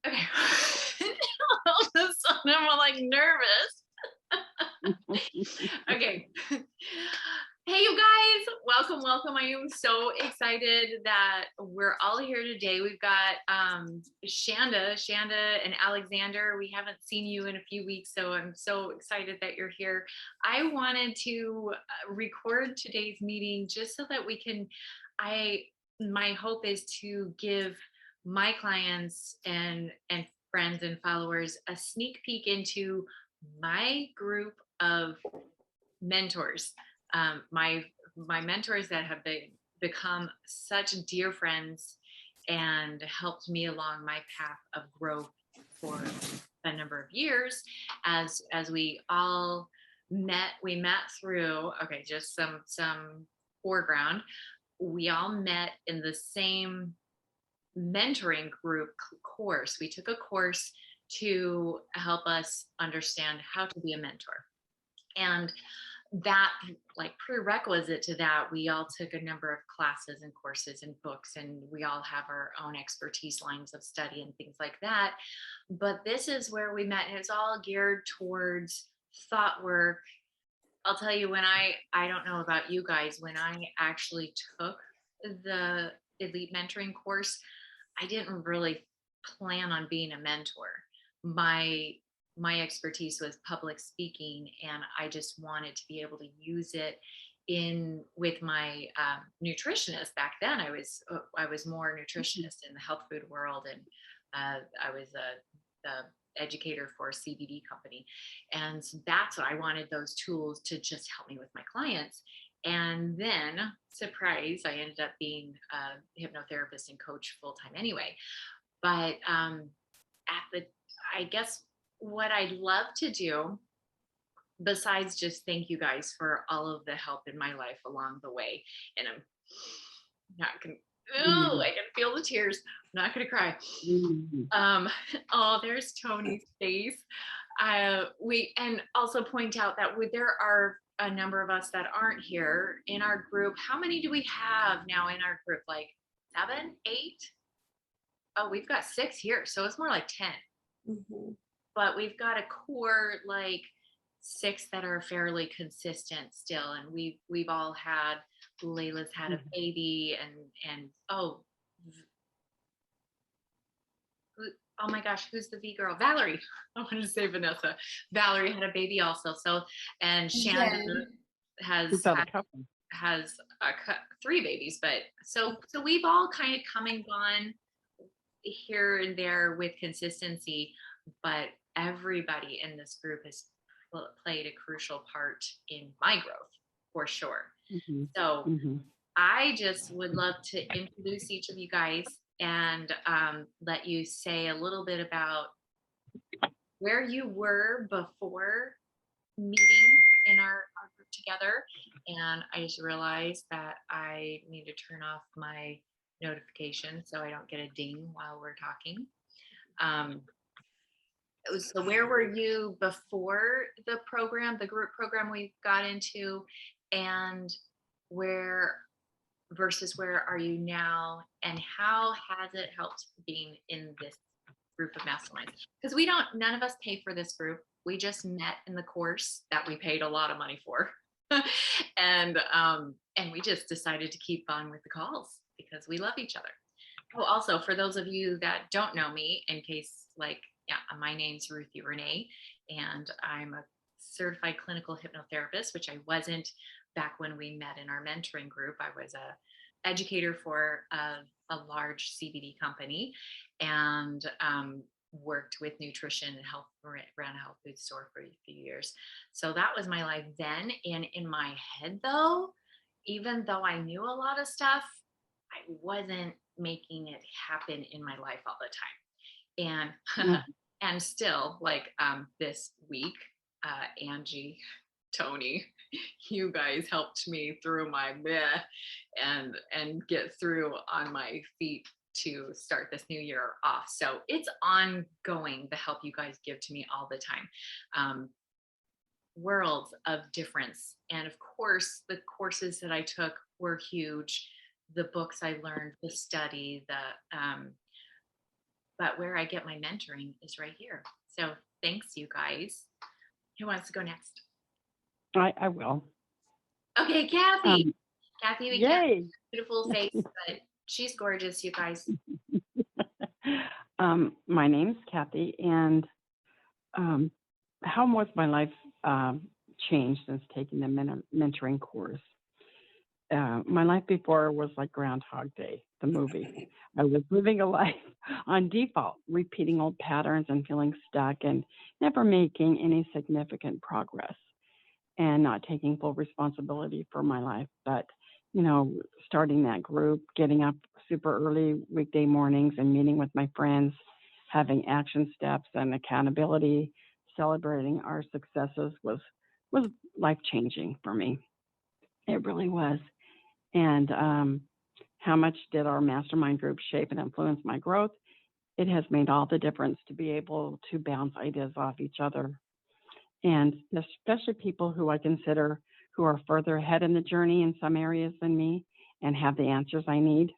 Okay. All of a sudden, I'm like nervous. Okay. Hey, you guys, welcome, welcome. I am so excited that we're all here today. We've got Shanda and Alexander. We haven't seen you in a few weeks, so I'm so excited that you're here. I wanted to record today's meeting just so that we can, my hope is to give my clients and friends and followers a sneak peek into my group of mentors, my mentors that have become such dear friends and helped me along my path of growth for a number of years. As we all met through, okay, just some foreground. We all met in the same mentoring group course. We took a course to help us understand how to be a mentor. And that, like, prerequisite to that, we all took a number of classes and courses and books, and we all have our own expertise lines of study and things like that. But this is where we met, and it's all geared towards thought work. I'll tell you, when I don't know about you guys, when I actually took the elite mentoring course, I didn't really plan on being a mentor. My expertise was public speaking, and I just wanted to be able to use it in with my nutritionist. Back then I was more nutritionist in the health food world, and I was a educator for a CBD company, and so that's what I wanted, those tools to just help me with my clients. And then, surprise, I ended up being a hypnotherapist and coach full time anyway. But I guess what I'd love to do, besides just thank you guys for all of the help in my life along the way, and I'm not gonna, oh, I can feel the tears. I'm not gonna cry. Oh, there's Tony's face. And also point out that there are a number of us that aren't here in our group. How many do we have now in our group? Like 7, 8? Oh, we've got 6 here, so it's more like 10. Mm-hmm. But we've got a core, like 6 that are fairly consistent still, and we've all had, Layla's had a baby, and oh my gosh, who's the V girl? Valerie. I wanted to say Vanessa. Valerie had a baby also. So, and Shannon has 3 babies, but so we've all kind of come and gone here and there with consistency, but everybody in this group has played a crucial part in my growth, for sure. Mm-hmm. So I just would love to introduce each of you guys and let you say a little bit about where you were before meeting in our group together. And I just realized that I need to turn off my notification so I don't get a ding while we're talking. So where were you before the program, the group program we got into, and where versus where are you now, and how has it helped being in this group of mastermind? Because none of us pay for this group. We just met in the course that we paid a lot of money for. and we just decided to keep on with the calls because we love each other. Oh, also, for those of you that don't know me, in case, like, yeah, my name's Ruthie Renee, and I'm a certified clinical hypnotherapist, which I wasn't back when we met in our mentoring group. I was a educator for a large CBD company, and worked with nutrition and health, ran a health food store for a few years. So that was my life then. And in my head, though, even though I knew a lot of stuff, I wasn't making it happen in my life all the time. And and still, like, this week, Angie, Tony, you guys helped me through my meh and get through on my feet to start this new year off. So it's ongoing, the help you guys give to me all the time. Worlds of difference. And of course, the courses that I took were huge. The books I learned, the study, but where I get my mentoring is right here. So thanks, you guys. Who wants to go next? I will. Okay, Kathy. Um, Kathy, we can't Yay. beautiful face, but she's gorgeous, you guys. My name's Kathy, and how was my life changed since taking the mentoring course? My life before was like Groundhog Day, the movie. I was living a life on default, repeating old patterns and feeling stuck and never making any significant progress and not taking full responsibility for my life. But, starting that group, getting up super early weekday mornings and meeting with my friends, having action steps and accountability, celebrating our successes was life changing for me. It really was. And how much did our mastermind group shape and influence my growth? It has made all the difference to be able to bounce ideas off each other. And especially people who I consider who are further ahead in the journey in some areas than me and have the answers I need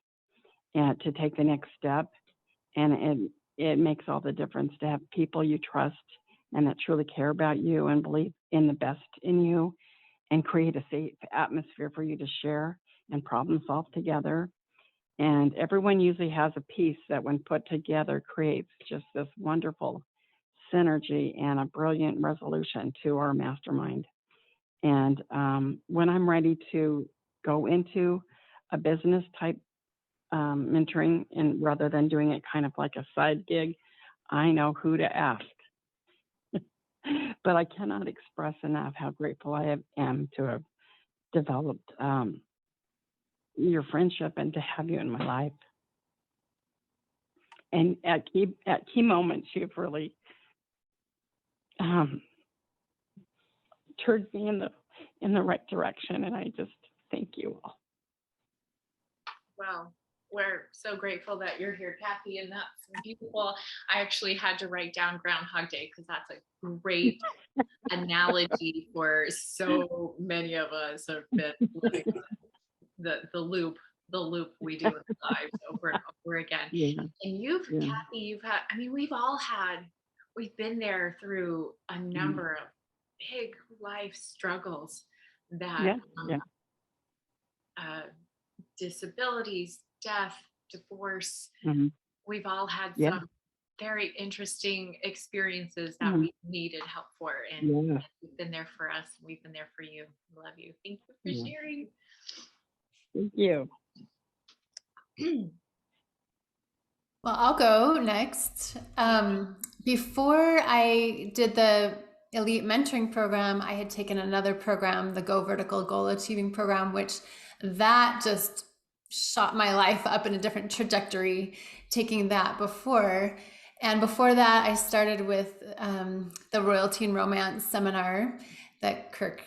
and to take the next step. And it makes all the difference to have people you trust and that truly care about you and believe in the best in you and create a safe atmosphere for you to share and problem solve together. And everyone usually has a piece that, when put together, creates just this wonderful synergy and a brilliant resolution to our mastermind. And when I'm ready to go into a business type mentoring, and rather than doing it kind of like a side gig, I know who to ask. But I cannot express enough how grateful I am to have developed your friendship and to have you in my life. And at key moments, you've really turned me in the right direction, and I just thank you all. Wow. We're so grateful that you're here, Kathy, and that's beautiful. I actually had to write down Groundhog Day because that's a great analogy for so many of us have been living the loop we do in our lives over and over again. Yeah. And Kathy, you've had, I mean, we've been there through a number of big life struggles that disabilities, death, divorce. We've all had some very interesting experiences that we needed help for, and you've been there for us. We've been there for you. We love you. Thank you for sharing. Thank you. Well, I'll go next. Before I did the Elite Mentoring Program, I had taken another program, the Go Vertical Goal Achieving Program, which that just shot my life up in a different trajectory, taking that before. And before that, I started with the Royalty and Romance seminar that Kirk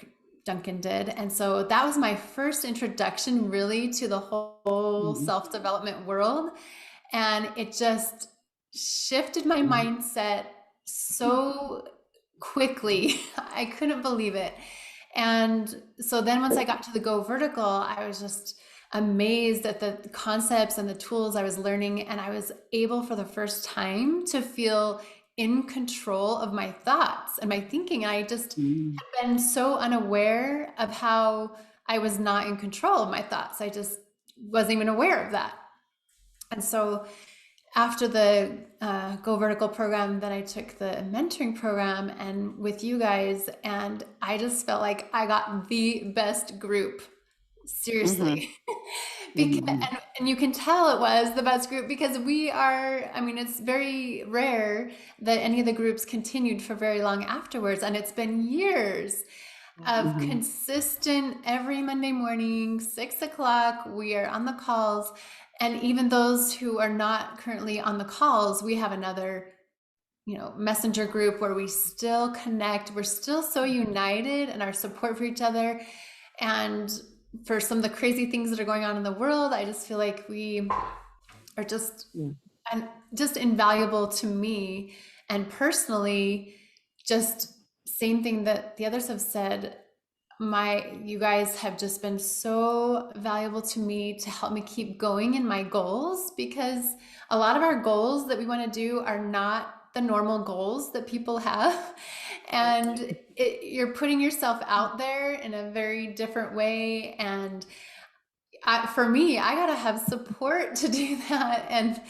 Duncan did. And so that was my first introduction really to the whole self-development world. And it just shifted my mindset so quickly. I couldn't believe it. And so then once I got to the Go Vertical, I was just amazed at the concepts and the tools I was learning. And I was able for the first time to feel in control of my thoughts and my thinking. I just had been so unaware of how I was not in control of my thoughts. I just wasn't even aware of that. And so after the Go Vertical program, then I took the mentoring program and with you guys, and I just felt like I got the best group, seriously. And you can tell it was the best group because we are, I mean, it's very rare that any of the groups continued for very long afterwards. And it's been years of consistent every Monday morning, 6 o'clock, we are on the calls. And even those who are not currently on the calls, we have another, messenger group where we still connect. We're still so united in our support for each other. And for some of the crazy things that are going on in the world, I just feel like we are just invaluable to me. And personally, just same thing that the others have said, You guys have just been so valuable to me to help me keep going in my goals, because a lot of our goals that we want to do are not the normal goals that people have. And you're putting yourself out there in a very different way. And for me, I gotta have support to do that and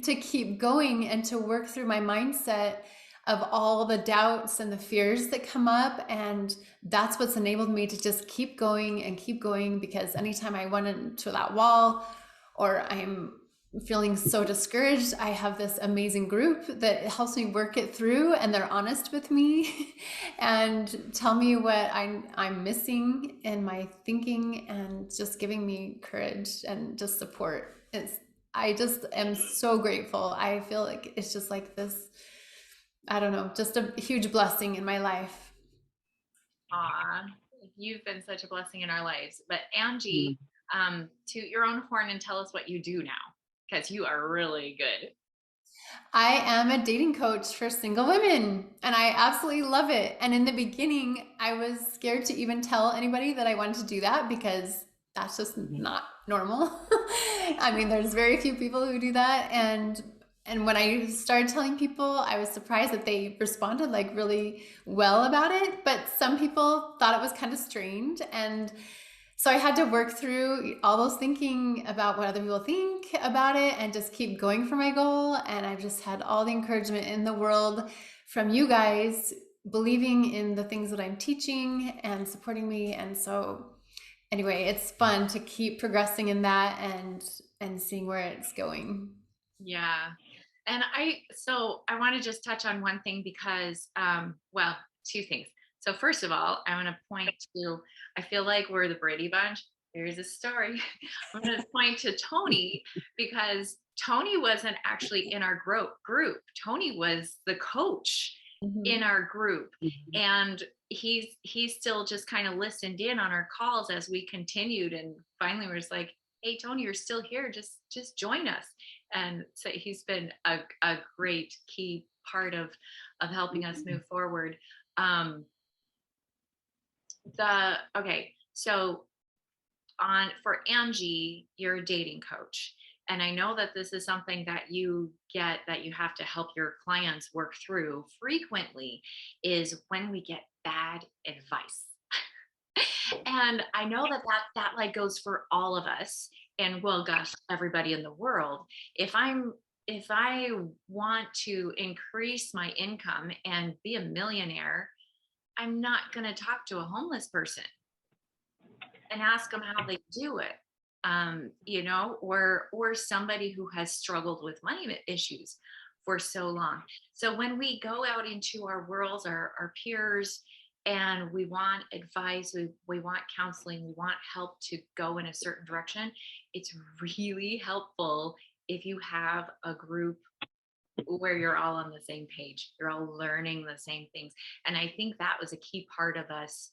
to keep going and to work through my mindset of all the doubts and the fears that come up. And that's what's enabled me to just keep going and keep going, because anytime I run into that wall or I'm feeling so discouraged, I have this amazing group that helps me work it through, and they're honest with me and tell me what I'm missing in my thinking, and just giving me courage and just support. I just am so grateful. I feel like it's just like this, I don't know, just a huge blessing in my life. Aw, you've been such a blessing in our lives. But Angie, toot your own horn and tell us what you do now, because you are really good. I am a dating coach for single women, and I absolutely love it. And in the beginning, I was scared to even tell anybody that I wanted to do that, because that's just not normal. I mean, there's very few people who do that. And when I started telling people, I was surprised that they responded like really well about it. But some people thought it was kind of strange. And so I had to work through all those thinking about what other people think about it and just keep going for my goal. And I've just had all the encouragement in the world from you guys, believing in the things that I'm teaching and supporting me. And so anyway, it's fun to keep progressing in that and seeing where it's going. Yeah. And I want to just touch on one thing because, well, two things. So first of all, I want to point to, I feel like we're the Brady Bunch. Here's a story. I'm going to point to Tony, because Tony wasn't actually in our group. Tony was the coach in our group. And he's still just kind of listened in on our calls as we continued. And finally we're just like, hey, Tony, you're still here. Just join us. And so he's been a great key part of helping us move forward. Okay, so for Angie, you're a dating coach, and I know that this is something that you have to help your clients work through frequently, is when we get bad advice. And I know that like goes for all of us, and well, gosh, everybody in the world. If I want to increase my income and be a millionaire, I'm not going to talk to a homeless person and ask them how they do it. Or somebody who has struggled with money issues for so long. So when we go out into our worlds, our peers, and we want advice, we want counseling, we want help to go in a certain direction, it's really helpful if you have a group where you're all on the same page, you're all learning the same things. And I think that was a key part of us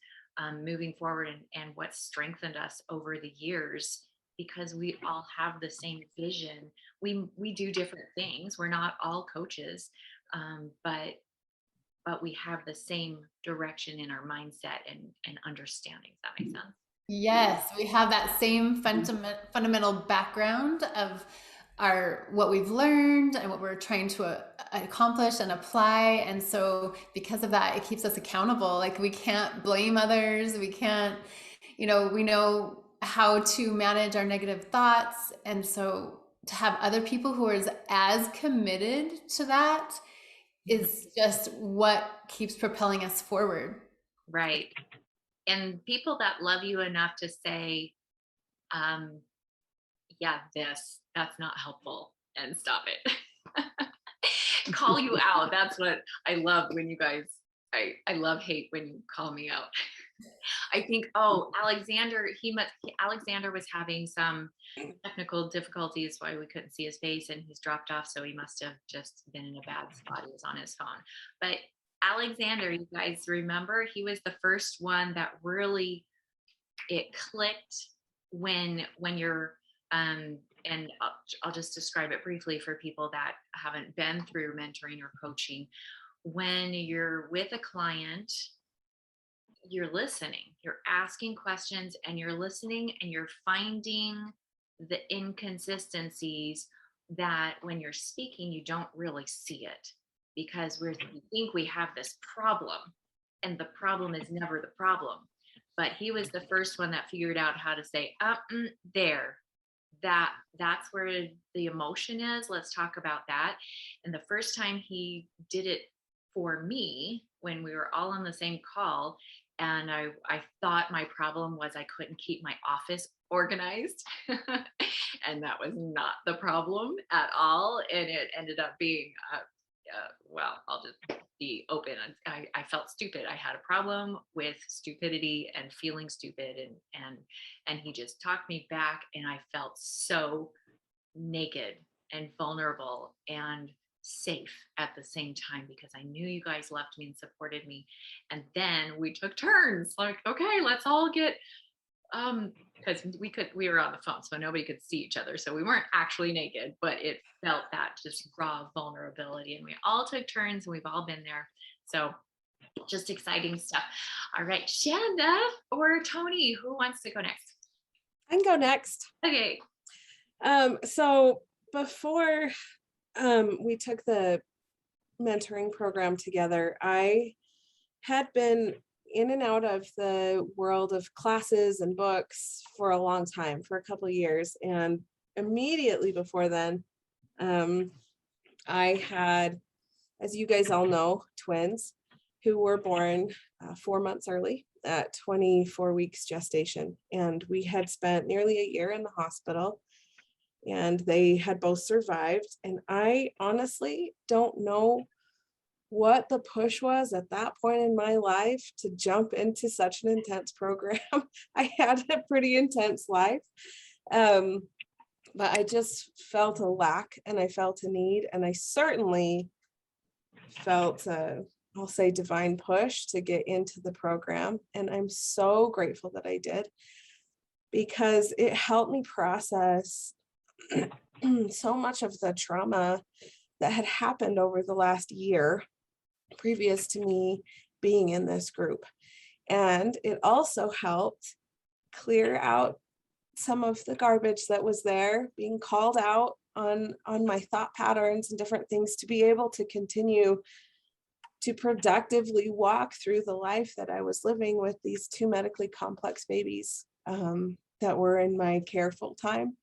moving forward, and what strengthened us over the years, because we all have the same vision. We do different things. We're not all coaches, but we have the same direction in our mindset and understanding. Does that make sense? Yes, we have that same fundamental background of our what we've learned and what we're trying to accomplish and apply. And so because of that, it keeps us accountable. Like we can't blame others. We can't, we know how to manage our negative thoughts. And so to have other people who are as committed to that is just what keeps propelling us forward. Right. And people that love you enough to say, yeah, that's not helpful, and stop it. Call you out. That's what I love when you guys, I love hate when you call me out. I think, Alexander was having some technical difficulties, why we couldn't see his face, and he's dropped off. So he must have just been in a bad spot. He was on his phone. But Alexander, you guys remember, he was the first one that really, it clicked when you're, and I'll just describe it briefly for people that haven't been through mentoring or coaching. When you're with a client, you're listening, you're asking questions, and you're listening, and you're finding the inconsistencies that when you're speaking, you don't really see it, because we think we have this problem, and the problem is never the problem. But he was the first one that figured out how to say, there, that's where the emotion is. Let's talk about that. And the first time he did it for me, when we were all on the same call, and I thought my problem was I couldn't keep my office organized. And that was not the problem at all. And it ended up being, well, I'll just be open. I felt stupid. I had a problem with stupidity and feeling stupid. And he just talked me back, and I felt so naked and vulnerable and safe at the same time, because I knew you guys loved me and supported me. And then we took turns, like, okay, let's all get, because we were on the phone, so nobody could see each other, so we weren't actually naked, but it felt that just raw vulnerability, and we all took turns, and we've all been there. So just exciting stuff. All right, Shanda or Tony, who wants to go next? I can go next. Okay. So before we took the mentoring program together, I had been in and out of the world of classes and books for a long time, for a couple of years. And immediately before then, I had, as you guys all know, twins who were born 4 months early at 24 weeks gestation. And we had spent nearly a year in the hospital, and they had both survived. And I honestly don't know what the push was at that point in my life to jump into such an intense program. I had a pretty intense life, but I just felt a lack, and I felt a need, and I certainly felt I'll say divine push to get into the program. And I'm so grateful that I did, because it helped me process so much of the trauma that had happened over the last year previous to me being in this group. And it also helped clear out some of the garbage that was there, being called out on my thought patterns and different things, to be able to continue to productively walk through the life that I was living with these two medically complex babies that were in my care full time,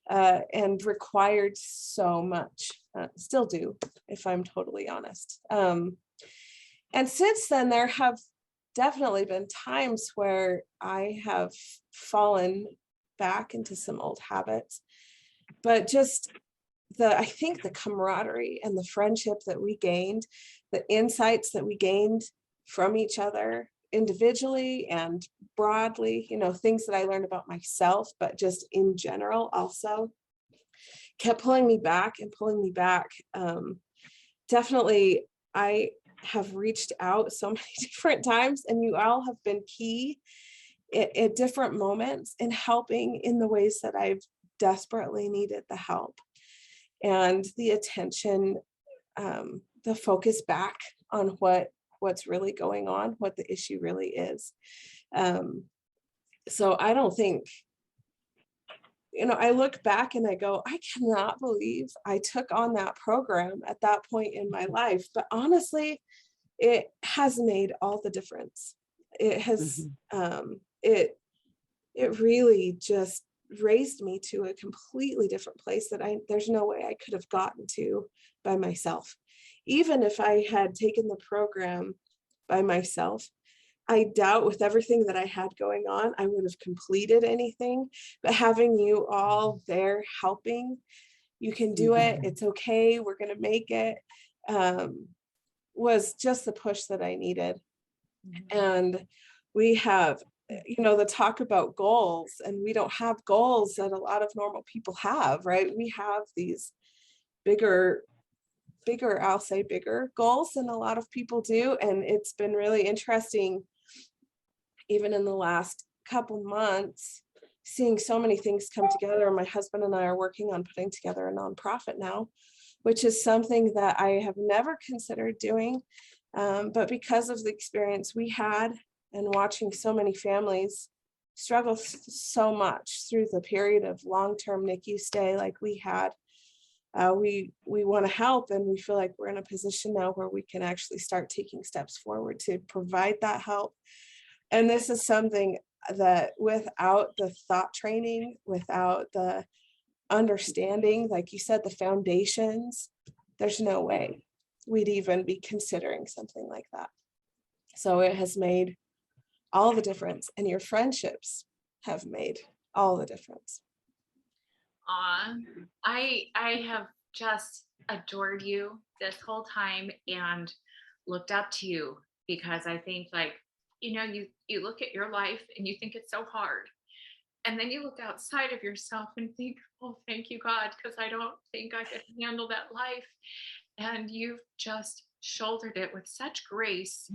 and required so much, still do, if I'm totally honest. And since then, there have definitely been times where I have fallen back into some old habits, but just I think the camaraderie and the friendship that we gained, the insights that we gained from each other individually and broadly, things that I learned about myself, but just in general also, kept pulling me back and pulling me back. Definitely, I have reached out so many different times, and you all have been key at different moments in helping in the ways that I've desperately needed the help and the attention, the focus back on what's really going on, what the issue really is. So I don't think, I look back and I go, I cannot believe I took on that program at that point in my life. But honestly, it has made all the difference. It has, it really just raised me to a completely different place that there's no way I could have gotten to by myself. Even if I had taken the program by myself, I doubt with everything that I had going on, I would have completed anything. But having you all there helping, you can do it, it's okay, we're going to make it, was just the push that I needed. And we have, the talk about goals, and we don't have goals that a lot of normal people have, right? We have these bigger, I'll say bigger goals than a lot of people do. And it's been really interesting, even in the last couple months, seeing so many things come together. My husband and I are working on putting together a nonprofit now, which is something that I have never considered doing. But because of the experience we had and watching so many families struggle so much through the period of long-term NICU stay like we had. We want to help, and we feel like we're in a position now where we can actually start taking steps forward to provide that help. And this is something that without the thought training, without the understanding, like you said, the foundations, there's no way we'd even be considering something like that. So it has made all the difference, and your friendships have made all the difference. I have just adored you this whole time and looked up to you, because I think, like, you look at your life and you think it's so hard. And then you look outside of yourself and think, oh, thank you, God, because I don't think I could handle that life. And you've just shouldered it with such grace.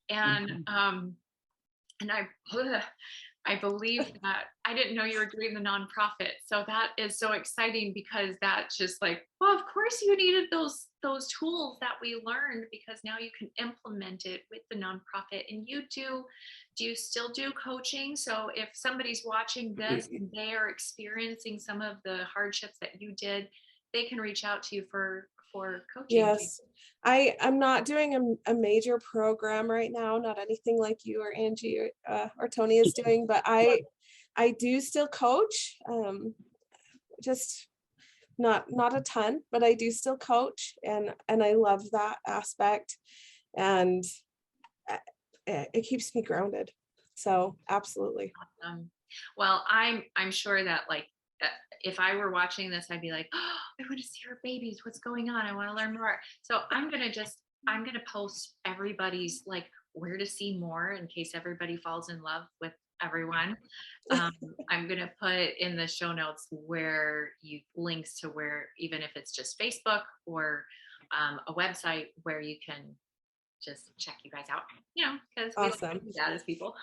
And I believe that I didn't know you were doing the nonprofit. So that is so exciting, because that's just like, well, of course you needed those tools that we learned, because now you can implement it with the nonprofit. And do you still do coaching? So if somebody's watching this and they are experiencing some of the hardships that you did, they can reach out to you for coaching. Yes. I'm not doing a major program right now, not anything like you or Angie or Tony is doing, but I do still coach, just not a ton, but I do still coach, and I love that aspect, and it keeps me grounded. So absolutely. Well, I'm sure that, like, if I were watching this, I'd be like, oh, I want to see her babies. What's going on? I want to learn more. So I'm going to post everybody's, like, where to see more, in case everybody falls in love with everyone. I'm going to put in the show notes where links to where, even if it's just Facebook or a website where you can just check you guys out, because we Awesome. like to do that as people.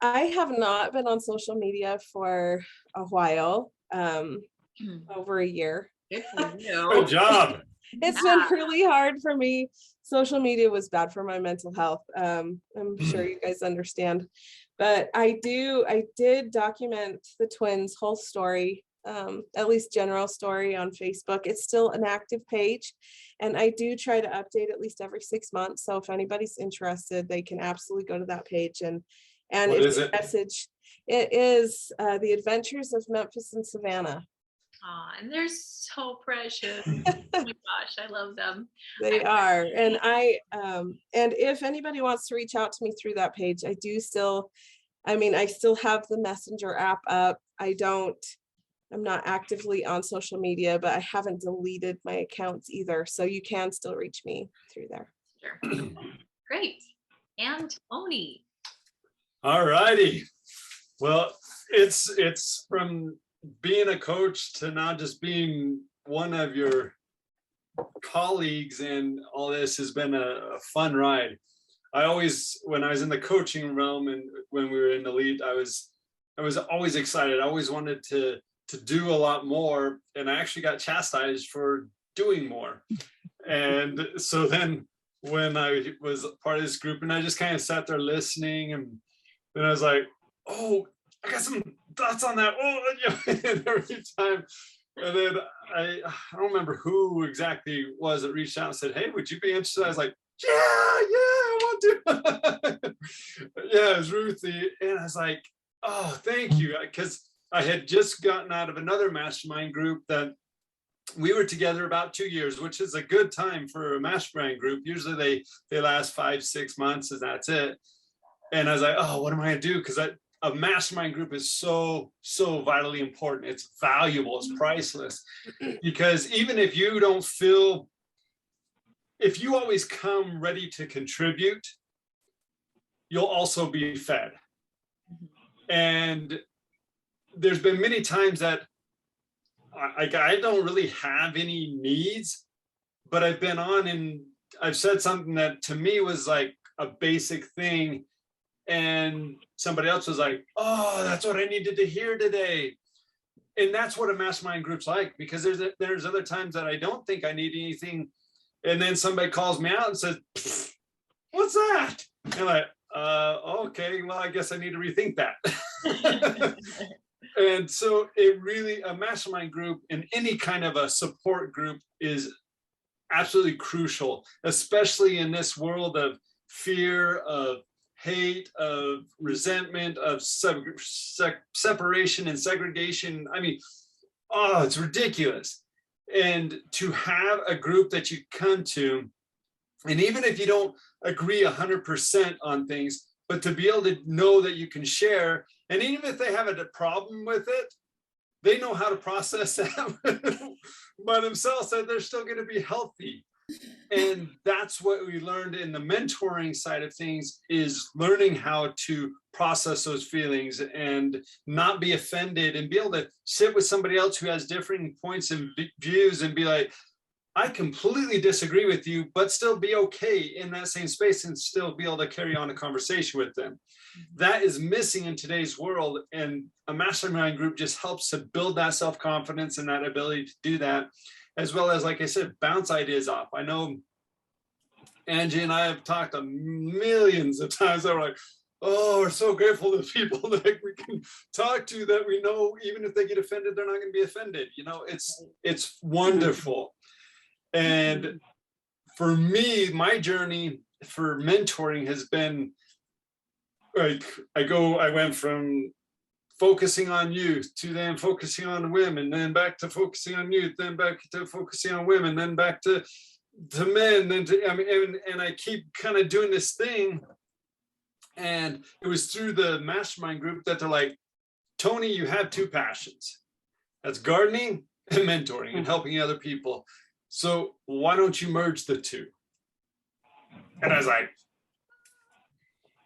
I have not been on social media for a while, over a year. Good for you. Good job. It's been really hard for me. Social media was bad for my mental health. I'm sure you guys understand, but I did document the twins' whole story, at least general story, on Facebook. It's still an active page, and I do try to update at least every 6 months. So if anybody's interested, they can absolutely go to that page and What is it? Message. It is The Adventures of Memphis and Savannah. And they're so precious. Oh my gosh, I love them. They are. And and if anybody wants to reach out to me through that page, I still have the Messenger app up. I'm not actively on social media, but I haven't deleted my accounts either. So you can still reach me through there. Sure. Great. And Tony. All righty. Well, it's from being a coach to now just being one of your colleagues, and all this has been a fun ride. I always, when I was in the coaching realm and when we were in Elite, I was always excited. I always wanted to do a lot more, and I actually got chastised for doing more. And so then when I was part of this group and I just kind of sat there listening, and then I was like, oh, I got some thoughts on that. Oh, and every time. And then I don't remember who exactly it was that reached out and said, hey, would you be interested? I was like, yeah, I want to. Yeah, it was Ruthie. And I was like, oh, thank you. Because I had just gotten out of another mastermind group that we were together about 2 years, which is a good time for a mastermind group. Usually they last 5-6 months, and that's it. And I was like, oh, what am I going to do? Because a mastermind group is so vitally important. It's valuable. It's priceless. Because even if you don't feel, if you always come ready to contribute, you'll also be fed. And there's been many times that I don't really have any needs, but I've been on and I've said something that to me was like a basic thing, and somebody else was like, oh, that's what I needed to hear today. And that's what a mastermind group's like, because there's other times that I don't think I need anything, and then somebody calls me out and says, what's that? And I'm like, okay, well, I guess I need to rethink that. And so it really, a mastermind group and any kind of a support group is absolutely crucial, especially in this world of fear, of hate, of resentment, of separation and segregation. I mean, oh, it's ridiculous. And to have a group that you come to, and even if you don't agree 100% on things, but to be able to know that you can share, and even if they have a problem with it, they know how to process that by themselves, that they're still going to be healthy. And that's what we learned in the mentoring side of things, is learning how to process those feelings and not be offended, and be able to sit with somebody else who has differing points and views and be like, I completely disagree with you, but still be okay in that same space and still be able to carry on a conversation with them. That is missing in today's world. And a mastermind group just helps to build that self-confidence and that ability to do that, as well as, like I said, bounce ideas off. I know Angie and I have talked millions of times that we're like, oh, we're so grateful to people that we can talk to, that we know even if they get offended, they're not going to be offended. You know, it's wonderful. And for me, my journey for mentoring has been like, I went from focusing on youth to then focusing on women, then back to focusing on youth, then back to focusing on women, then back to men, then to, I mean, and I keep kind of doing this thing. And it was through the mastermind group that they're like, Tony, you have two passions. That's gardening and mentoring and helping other people. So why don't you merge the two? And I was like,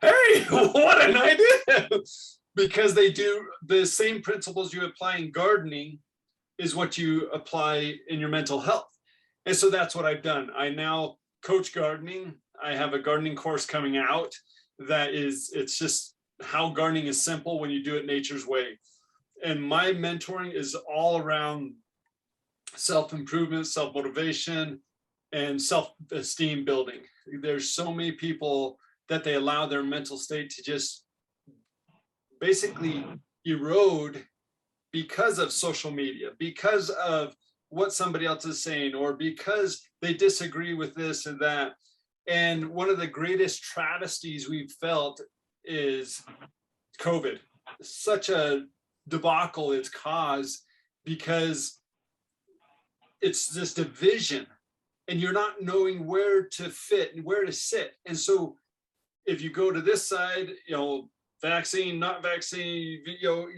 hey, what an idea. Because they do the same principles you apply in gardening is what you apply in your mental health. And so that's what I've done. I now coach gardening. I have a gardening course coming out that is, it's just how gardening is simple when you do it nature's way. And my mentoring is all around self-improvement, self-motivation, and self-esteem building. There's so many people that they allow their mental state to just basically erode because of social media, because of what somebody else is saying, or because they disagree with this and that. And one of the greatest travesties we've felt is COVID. Such a debacle it's caused because it's this division and you're not knowing where to fit and where to sit. And so if you go to this side, you know, vaccine, not vaccine, you know,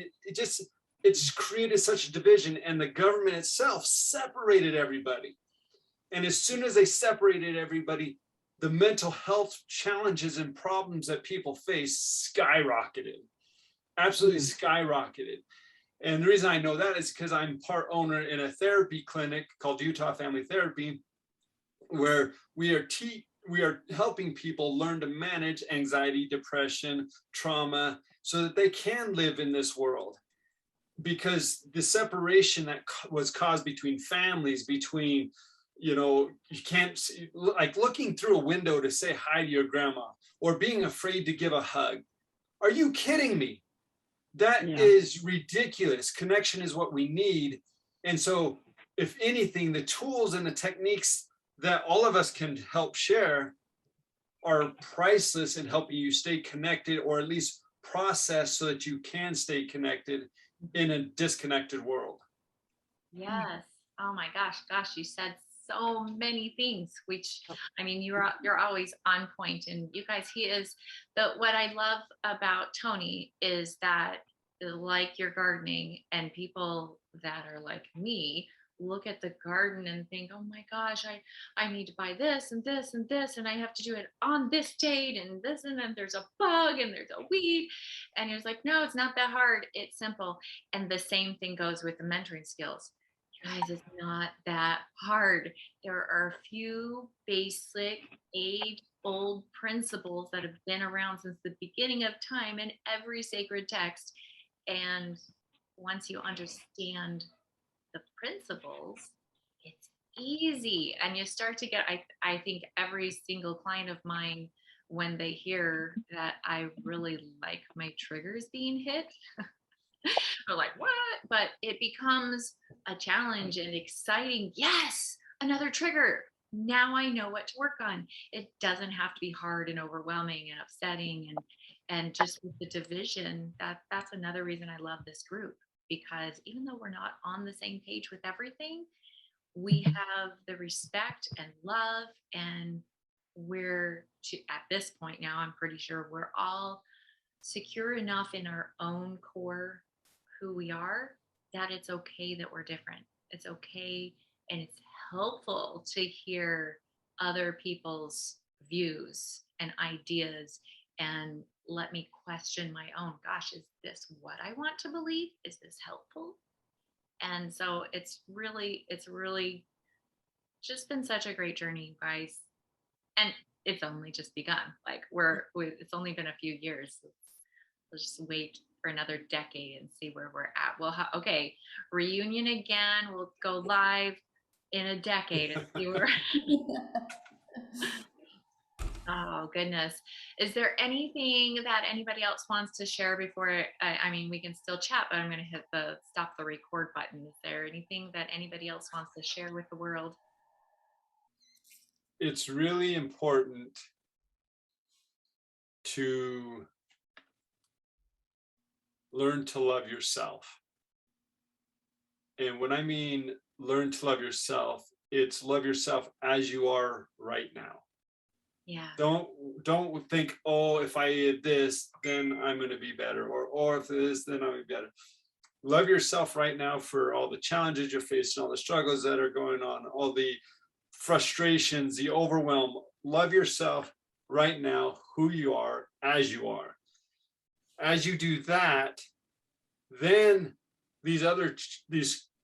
it's created such a division, and the government itself separated everybody. And as soon as they separated everybody, the mental health challenges and problems that people face skyrocketed, absolutely skyrocketed. And the reason I know that is because I'm part owner in a therapy clinic called Utah Family Therapy, where we are helping people learn to manage anxiety, depression, trauma, so that they can live in this world. Because the separation that was caused between families, between, you know, you can't, like looking through a window to say hi to your grandma, or being afraid to give a hug. Are you kidding me? That is ridiculous. Connection is what we need. And so if anything, the tools and the techniques that all of us can help share are priceless in helping you stay connected, or at least process so that you can stay connected in a disconnected world. Yes. Oh my gosh, you said so many things, which, I mean, you're always on point. And you guys, what I love about Tony is that, like your gardening, and people that are like me look at the garden and think, oh my gosh, I need to buy this and this and this, and I have to do it on this date and this, and then there's a bug and there's a weed. And you're like, no, it's not that hard. It's simple. And the same thing goes with the mentoring skills. You guys, it's not that hard. There are a few basic age-old principles that have been around since the beginning of time in every sacred text. And once you understand the principles, it's easy. And you start to get, I think every single client of mine when they hear that I really like my triggers being hit. They're like, what? But it becomes a challenge and exciting. Yes, another trigger. Now I know what to work on. It doesn't have to be hard and overwhelming and upsetting, and just with the division, that's another reason I love this group, because even though we're not on the same page with everything, we have the respect and love, and at this point now, I'm pretty sure we're all secure enough in our own core who we are, that it's okay that we're different. It's okay, and it's helpful to hear other people's views and ideas and let me question my own. Gosh, is this what I want to believe? Is this helpful? And so it's really just been such a great journey, you guys. And it's only just begun. Like it's only been a few years. Let's just wait for another decade and see where we're at. Well, okay, reunion again. We'll go live in a decade and see where. Oh goodness. Is there anything that anybody else wants to share before I mean, we can still chat, but I'm going to hit the stop the record button. Is there anything that anybody else wants to share with the world? It's really important to learn to love yourself. And when I mean learn to love yourself, it's love yourself as you are right now. Yeah. Don't think, oh, if I did this, then I'm going to be better, or if this, then I'll be better. Love yourself right now for all the challenges you're facing, all the struggles that are going on, all the frustrations, the overwhelm. Love yourself right now, who you are, as you are. As you do that, then these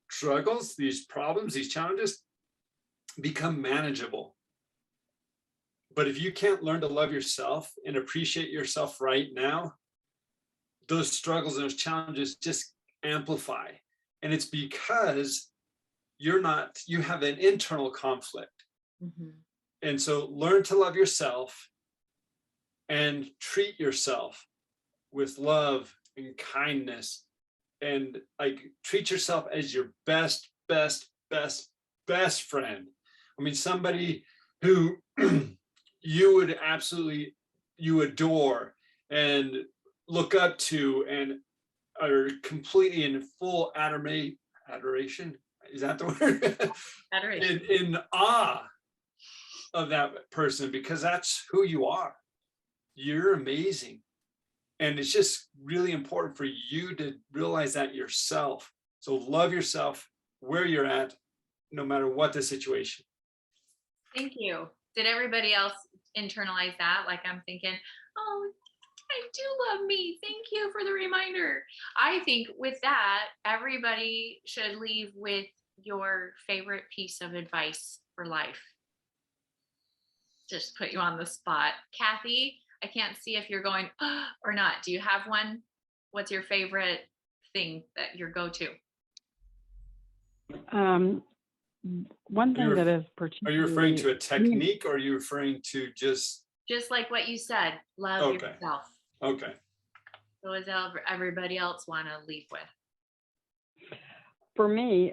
struggles, these problems, these challenges become manageable. But if you can't learn to love yourself and appreciate yourself right now, those struggles and those challenges just amplify. And it's because you have an internal conflict. Mm-hmm. And so learn to love yourself and treat yourself with love and kindness, and like treat yourself as your best friend. I mean, somebody who you adore and look up to and are completely in full adoration. Is that the word? Adoration. in awe of that person, because that's who you are. You're amazing. And it's just really important for you to realize that yourself. So love yourself where you're at, no matter what the situation. Thank you. Did everybody else internalize that? Like, I'm thinking, oh, I do love me. Thank you for the reminder. I think with that, everybody should leave with your favorite piece of advice for life. Just put you on the spot. Kathy, I can't see if you're going or not. Do you have one? What's your favorite thing that your go-to? One thing that is particularly. Are you referring to a technique, or are you referring to just like what you said, love yourself? Okay. So what does everybody else want to leave with? For me,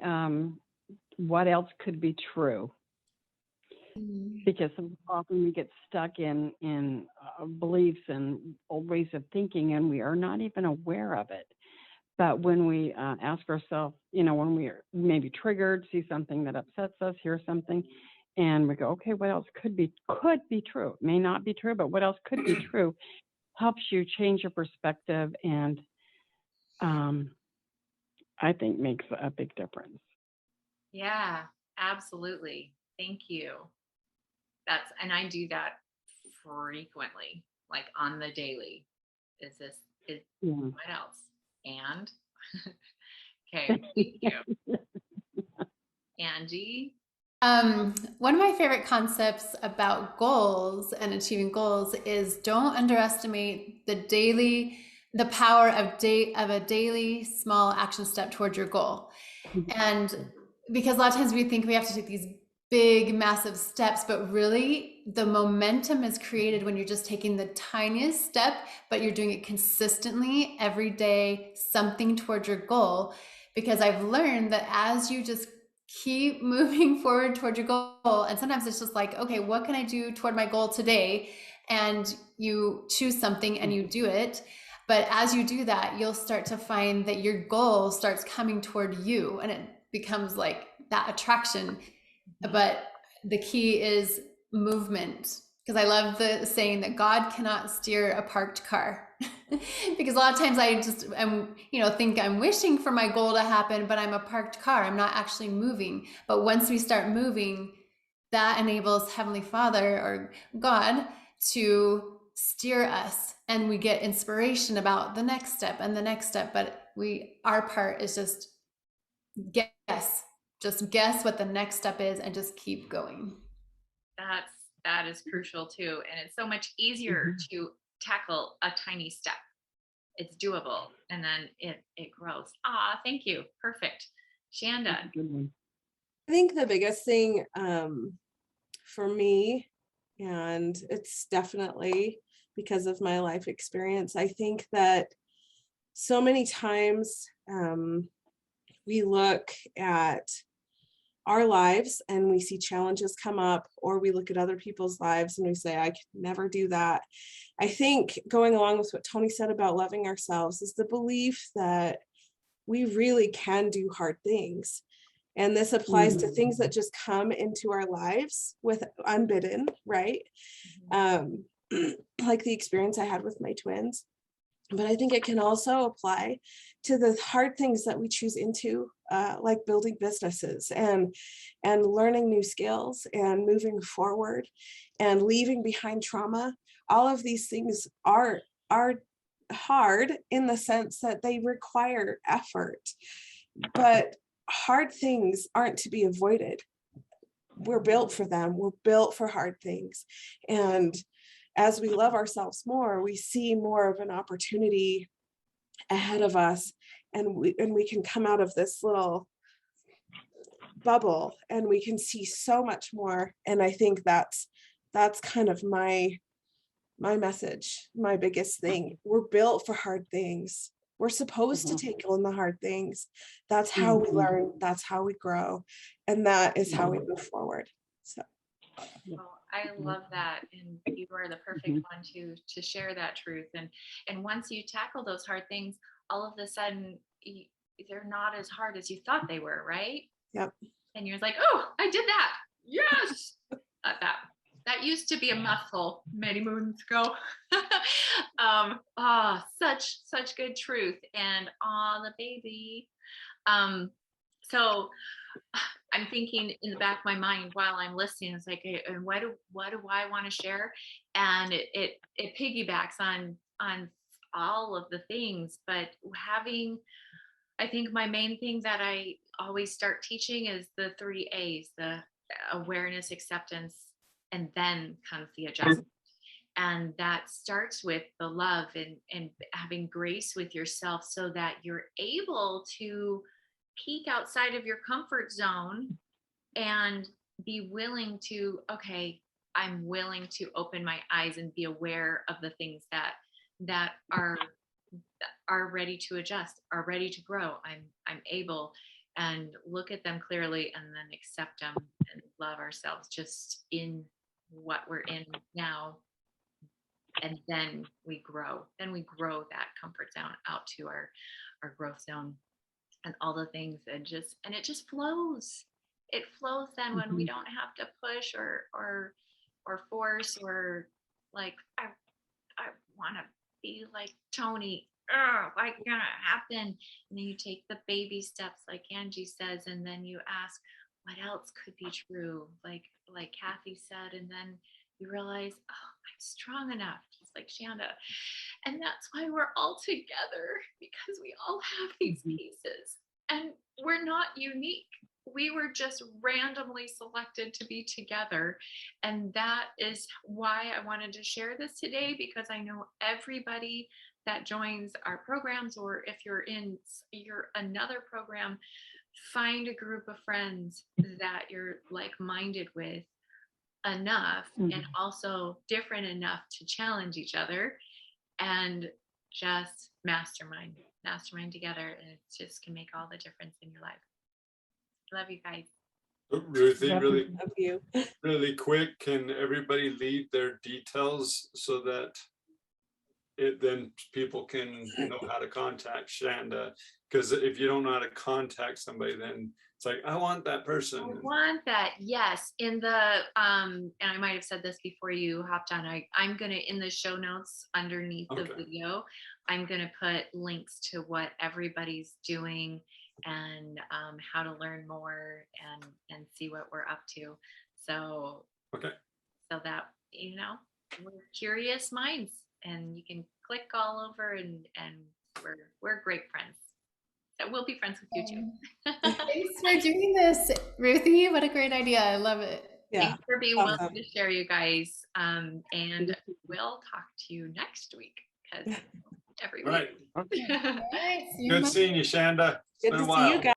what else could be true? Because often we get stuck in beliefs and old ways of thinking, and we are not even aware of it. But when we ask ourselves, when we are maybe triggered, see something that upsets us, hear something, and we go, okay, what else could be true? It may not be true, but what else could be true helps you change your perspective, and I think makes a big difference. Yeah, absolutely. Thank you. And I do that frequently, like on the daily. What else? And okay, thank you. Angie? One of my favorite concepts about goals and achieving goals is don't underestimate the power of a daily small action step towards your goal. And because a lot of times we think we have to take these big, massive steps, but really the momentum is created when you're just taking the tiniest step, but you're doing it consistently every day, something towards your goal. Because I've learned that as you just keep moving forward toward your goal, and sometimes it's just like, okay, what can I do toward my goal today? And you choose something and you do it. But as you do that, you'll start to find that your goal starts coming toward you, and it becomes like that attraction. But the key is movement, because I love the saying that God cannot steer a parked car. Because a lot of times I just think I'm wishing for my goal to happen, but I'm a parked car. I'm not actually moving. But once we start moving, that enables Heavenly Father or God to steer us, and we get inspiration about the next step and the next step. But our part is just guess what the next step is and just keep going. That is crucial too. And it's so much easier to tackle a tiny step. It's doable, and then it grows. Thank you. Perfect. Shanda. I think the biggest thing for me, and it's definitely because of my life experience, I think that so many times we look at our lives and we see challenges come up, or we look at other people's lives and we say, I could never do that. I think going along with what Tony said about loving ourselves is the belief that we really can do hard things. And this applies to things that just come into our lives with unbidden, right? Like the experience I had with my twins. But I think it can also apply to the hard things that we choose into, like building businesses and learning new skills and moving forward and leaving behind trauma. All of these things are hard in the sense that they require effort, but hard things aren't to be avoided. We're built for them. We're built for hard things. And as we love ourselves more, we see more of an opportunity ahead of us, and we can come out of this little bubble and we can see so much more. And I think that's kind of my message, my biggest thing. We're built for hard things. We're supposed to take on the hard things. That's how we learn. That's how we grow. And that is how we move forward. So. I love that, and you are the perfect one to share that truth. And once you tackle those hard things, all of a sudden they're not as hard as you thought they were, right? Yep. And you're like, oh, I did that. Yes. That used to be a mouthful many moons ago. Such good truth. And the baby. So I'm thinking in the back of my mind while I'm listening, it's like, and what do I want to share? And it piggybacks on all of the things, but I think my main thing that I always start teaching is the 3 A's: the awareness, acceptance, and then comes the adjustment. And that starts with the love and having grace with yourself, so that you're able to peek outside of your comfort zone and be willing to, okay, I'm willing to open my eyes and be aware of the things that are ready to adjust, are ready to grow. I'm able, and look at them clearly, and then accept them and love ourselves just in what we're in now. And then we grow. Then we grow that comfort zone out to our growth zone, and all the things, and it just flows. It flows then when we don't have to push or force, or like, I want to be like Tony. Like, gonna happen. And then you take the baby steps, like Angie says, and then you ask, what else could be true? Like Kathy said, and then you realize, I'm strong enough, just like Shanda. And that's why we're all together, because we all have these pieces, and we're not unique. We were just randomly selected to be together. And that is why I wanted to share this today, because I know everybody that joins our programs, or if you're in another program, find a group of friends that you're like-minded with enough and also different enough to challenge each other, and just mastermind together, and it just can make all the difference in your life. Love you guys. Ruthie, really, Love you. really quick, can everybody leave their details so that then people can know how to contact Shanda? Because if you don't know how to contact somebody, then it's like, I want that person. I want that. Yes. In the and I might have said this before you hopped on. I'm gonna, in the show notes underneath the video, I'm gonna put links to what everybody's doing and how to learn more and see what we're up to. So so that, you know, we're curious minds, and you can click all over, and we're great friends. So we'll be friends with you too. Thanks for doing this, Ruthie. What a great idea. I love it. Yeah. Thanks for being awesome. willing to share, you guys. And we'll talk to you next week, because every week. Right. All right. See you Good Monday. seeing you, Shanda. It's Good been to a see while. you guys.